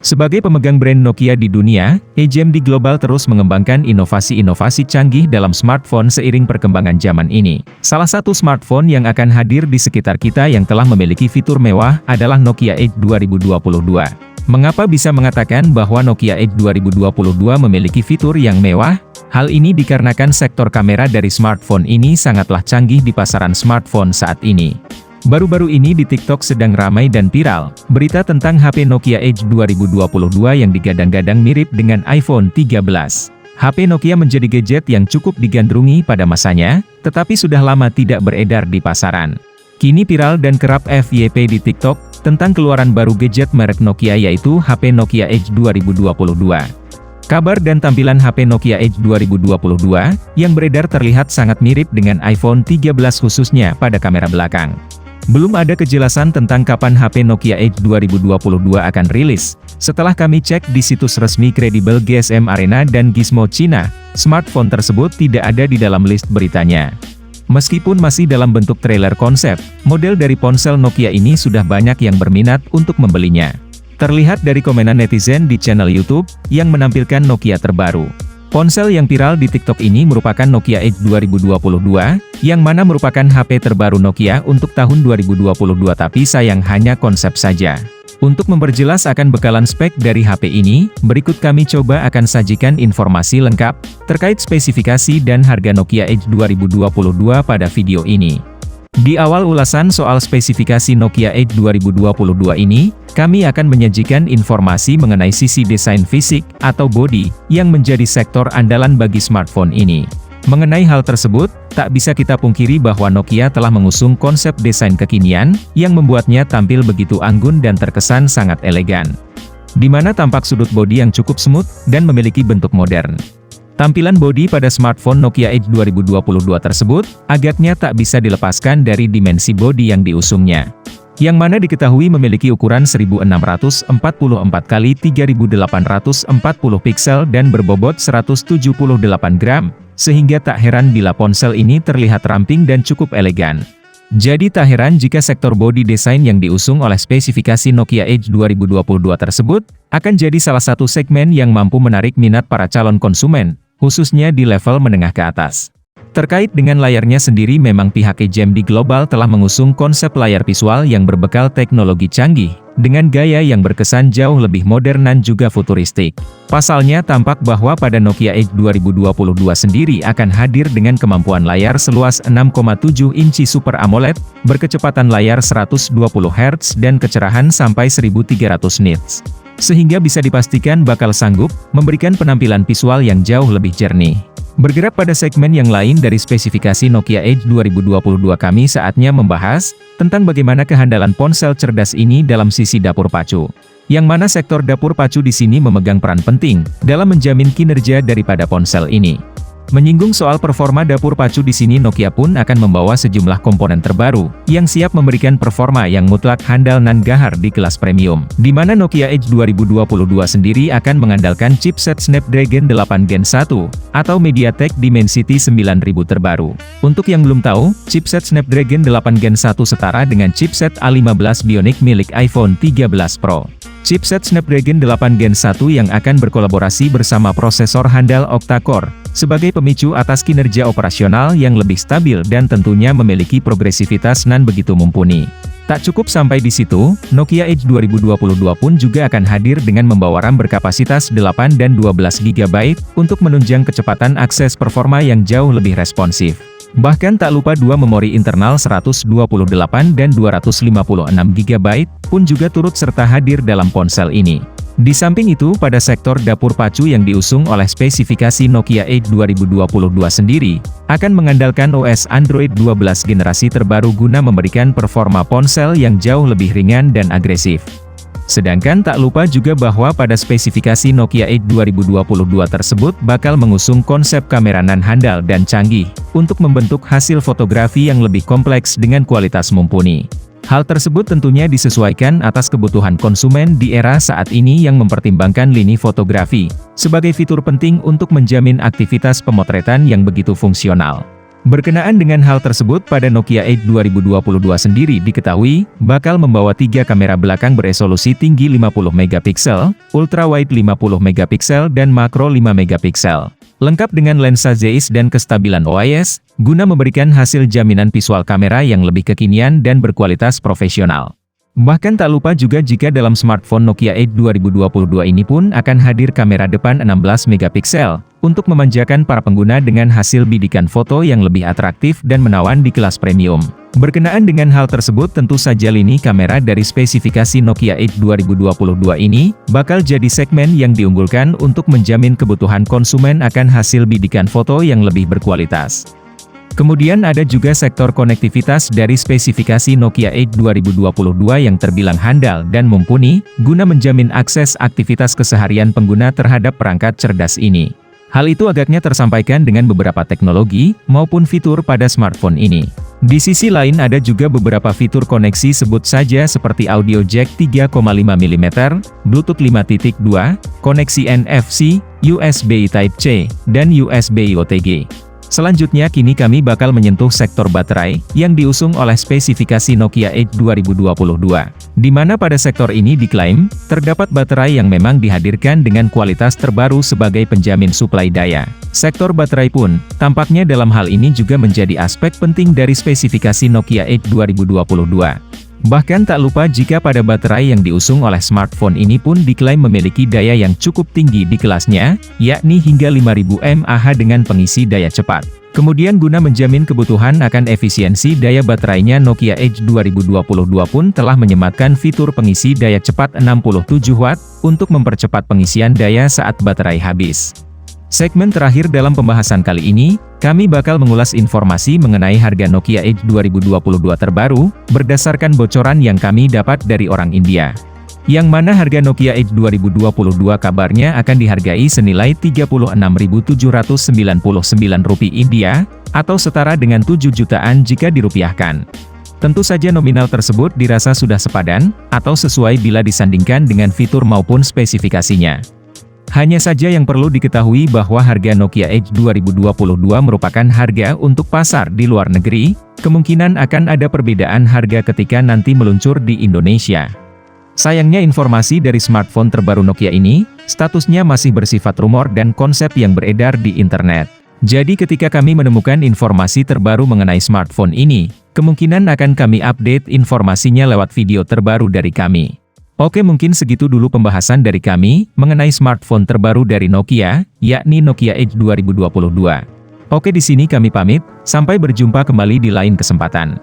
Sebagai pemegang brand Nokia di dunia, AGMD Global terus mengembangkan inovasi-inovasi canggih dalam smartphone seiring perkembangan zaman ini. Salah satu smartphone yang akan hadir di sekitar kita yang telah memiliki fitur mewah adalah Nokia Edge 2022. Mengapa bisa mengatakan bahwa Nokia Edge 2022 memiliki fitur yang mewah? Hal ini dikarenakan sektor kamera dari smartphone ini sangatlah canggih di pasaran smartphone saat ini. Baru-baru ini di TikTok sedang ramai dan viral, berita tentang HP Nokia Edge 2022 yang digadang-gadang mirip dengan iPhone 13. HP Nokia menjadi gadget yang cukup digandrungi pada masanya, tetapi sudah lama tidak beredar di pasaran. Kini viral dan kerap FYP di TikTok, tentang keluaran baru gadget merek Nokia yaitu HP Nokia Edge 2022. Kabar dan tampilan HP Nokia Edge 2022, yang beredar terlihat sangat mirip dengan iPhone 13 khususnya pada kamera belakang. Belum ada kejelasan tentang kapan HP Nokia Edge 2022 akan rilis. Setelah kami cek di situs resmi kredibel GSM Arena dan Gizmo Cina, smartphone tersebut tidak ada di dalam list beritanya. Meskipun masih dalam bentuk trailer konsep, model dari ponsel Nokia ini sudah banyak yang berminat untuk membelinya. Terlihat dari komenan netizen di channel YouTube, yang menampilkan Nokia terbaru. Ponsel yang viral di TikTok ini merupakan Nokia Edge 2022, yang mana merupakan HP terbaru Nokia untuk tahun 2022 tapi sayang hanya konsep saja. Untuk memperjelas akan bekalan spek dari HP ini, berikut kami coba akan sajikan informasi lengkap, terkait spesifikasi dan harga Nokia Edge 2022 pada video ini. Di awal ulasan soal spesifikasi Nokia Edge 2022 ini, kami akan menyajikan informasi mengenai sisi desain fisik, atau body, yang menjadi sektor andalan bagi smartphone ini. Mengenai hal tersebut, tak bisa kita pungkiri bahwa Nokia telah mengusung konsep desain kekinian, yang membuatnya tampil begitu anggun dan terkesan sangat elegan. Di mana tampak sudut bodi yang cukup smooth, dan memiliki bentuk modern. Tampilan bodi pada smartphone Nokia Edge 2022 tersebut, agaknya tak bisa dilepaskan dari dimensi bodi yang diusungnya. Yang mana diketahui memiliki ukuran 1644 x 3840 piksel dan berbobot 178 gram, sehingga tak heran bila ponsel ini terlihat ramping dan cukup elegan. Jadi tak heran jika sektor bodi desain yang diusung oleh spesifikasi Nokia Edge 2022 tersebut, akan jadi salah satu segmen yang mampu menarik minat para calon konsumen, khususnya di level menengah ke atas. Terkait dengan layarnya sendiri memang pihak AGMD Global telah mengusung konsep layar visual yang berbekal teknologi canggih, dengan gaya yang berkesan jauh lebih modern dan juga futuristik. Pasalnya tampak bahwa pada Nokia Edge 2022 sendiri akan hadir dengan kemampuan layar seluas 6,7 inci Super AMOLED, berkecepatan layar 120 Hz dan kecerahan sampai 1300 nits. Sehingga bisa dipastikan bakal sanggup memberikan penampilan visual yang jauh lebih jernih. Bergerak pada segmen yang lain dari spesifikasi Nokia Edge 2022 kami saatnya membahas tentang bagaimana kehandalan ponsel cerdas ini dalam sisi dapur pacu. Yang mana sektor dapur pacu di sini memegang peran penting dalam menjamin kinerja daripada ponsel ini. Menyinggung soal performa dapur pacu di sini Nokia pun akan membawa sejumlah komponen terbaru, yang siap memberikan performa yang mutlak handal nan gahar di kelas premium. Di mana Nokia Edge 2022 sendiri akan mengandalkan chipset Snapdragon 8 Gen 1, atau MediaTek Dimensity 9000 terbaru. Untuk yang belum tahu, chipset Snapdragon 8 Gen 1 setara dengan chipset A15 Bionic milik iPhone 13 Pro. Chipset Snapdragon 8 Gen 1 yang akan berkolaborasi bersama prosesor handal octa-core, sebagai pemicu atas kinerja operasional yang lebih stabil dan tentunya memiliki progresivitas nan begitu mumpuni. Tak cukup sampai di situ, Nokia Edge 2022 pun juga akan hadir dengan membawa RAM berkapasitas 8 dan 12 GB, untuk menunjang kecepatan akses performa yang jauh lebih responsif. Bahkan tak lupa dua memori internal 128 dan 256 GB, pun juga turut serta hadir dalam ponsel ini. Di samping itu pada sektor dapur pacu yang diusung oleh spesifikasi Nokia Edge 2022 sendiri, akan mengandalkan OS Android 12 generasi terbaru guna memberikan performa ponsel yang jauh lebih ringan dan agresif. Sedangkan tak lupa juga bahwa pada spesifikasi Nokia Edge 2022 tersebut bakal mengusung konsep kamera nan handal dan canggih, untuk membentuk hasil fotografi yang lebih kompleks dengan kualitas mumpuni. Hal tersebut tentunya disesuaikan atas kebutuhan konsumen di era saat ini yang mempertimbangkan lini fotografi, sebagai fitur penting untuk menjamin aktivitas pemotretan yang begitu fungsional. Berkenaan dengan hal tersebut, pada Nokia Edge 2022 sendiri diketahui bakal membawa 3 kamera belakang beresolusi tinggi 50 megapiksel, ultrawide 50 megapiksel dan makro 5 megapiksel. Lengkap dengan lensa ZEISS dan kestabilan OIS, guna memberikan hasil jaminan visual kamera yang lebih kekinian dan berkualitas profesional. Bahkan tak lupa juga jika dalam smartphone Nokia Edge 2022 ini pun akan hadir kamera depan 16 megapiksel, untuk memanjakan para pengguna dengan hasil bidikan foto yang lebih atraktif dan menawan di kelas premium. Berkenaan dengan hal tersebut, tentu saja lini kamera dari spesifikasi Nokia Edge 2022 ini, bakal jadi segmen yang diunggulkan untuk menjamin kebutuhan konsumen akan hasil bidikan foto yang lebih berkualitas. Kemudian ada juga sektor konektivitas dari spesifikasi Nokia Edge 2022 yang terbilang handal dan mumpuni, guna menjamin akses aktivitas keseharian pengguna terhadap perangkat cerdas ini. Hal itu agaknya tersampaikan dengan beberapa teknologi, maupun fitur pada smartphone ini. Di sisi lain ada juga beberapa fitur koneksi sebut saja seperti audio jack 3,5 mm, Bluetooth 5.2, koneksi NFC, USB Type-C, dan USB OTG. Selanjutnya kini kami bakal menyentuh sektor baterai, yang diusung oleh spesifikasi Nokia Edge 2022. Di mana pada sektor ini diklaim, terdapat baterai yang memang dihadirkan dengan kualitas terbaru sebagai penjamin suplai daya. Sektor baterai pun, tampaknya dalam hal ini juga menjadi aspek penting dari spesifikasi Nokia Edge 2022. Bahkan tak lupa jika pada baterai yang diusung oleh smartphone ini pun diklaim memiliki daya yang cukup tinggi di kelasnya, yakni hingga 5000 mAh dengan pengisi daya cepat. Kemudian guna menjamin kebutuhan akan efisiensi daya baterainya, Nokia Edge 2022 pun telah menyematkan fitur pengisi daya cepat 67 Watt, untuk mempercepat pengisian daya saat baterai habis. Segmen terakhir dalam pembahasan kali ini, kami bakal mengulas informasi mengenai harga Nokia Edge 2022 terbaru, berdasarkan bocoran yang kami dapat dari orang India. Yang mana harga Nokia Edge 2022 kabarnya akan dihargai senilai Rp36.799 India, atau setara dengan 7 jutaan jika dirupiahkan. Tentu saja nominal tersebut dirasa sudah sepadan, atau sesuai bila disandingkan dengan fitur maupun spesifikasinya. Hanya saja yang perlu diketahui bahwa harga Nokia Edge 2022 merupakan harga untuk pasar di luar negeri, kemungkinan akan ada perbedaan harga ketika nanti meluncur di Indonesia. Sayangnya informasi dari smartphone terbaru Nokia ini, statusnya masih bersifat rumor dan konsep yang beredar di internet. Jadi ketika kami menemukan informasi terbaru mengenai smartphone ini, kemungkinan akan kami update informasinya lewat video terbaru dari kami. Oke, mungkin segitu dulu pembahasan dari kami mengenai smartphone terbaru dari Nokia, yakni Nokia Edge 2022. Oke, di sini kami pamit, sampai berjumpa kembali di lain kesempatan.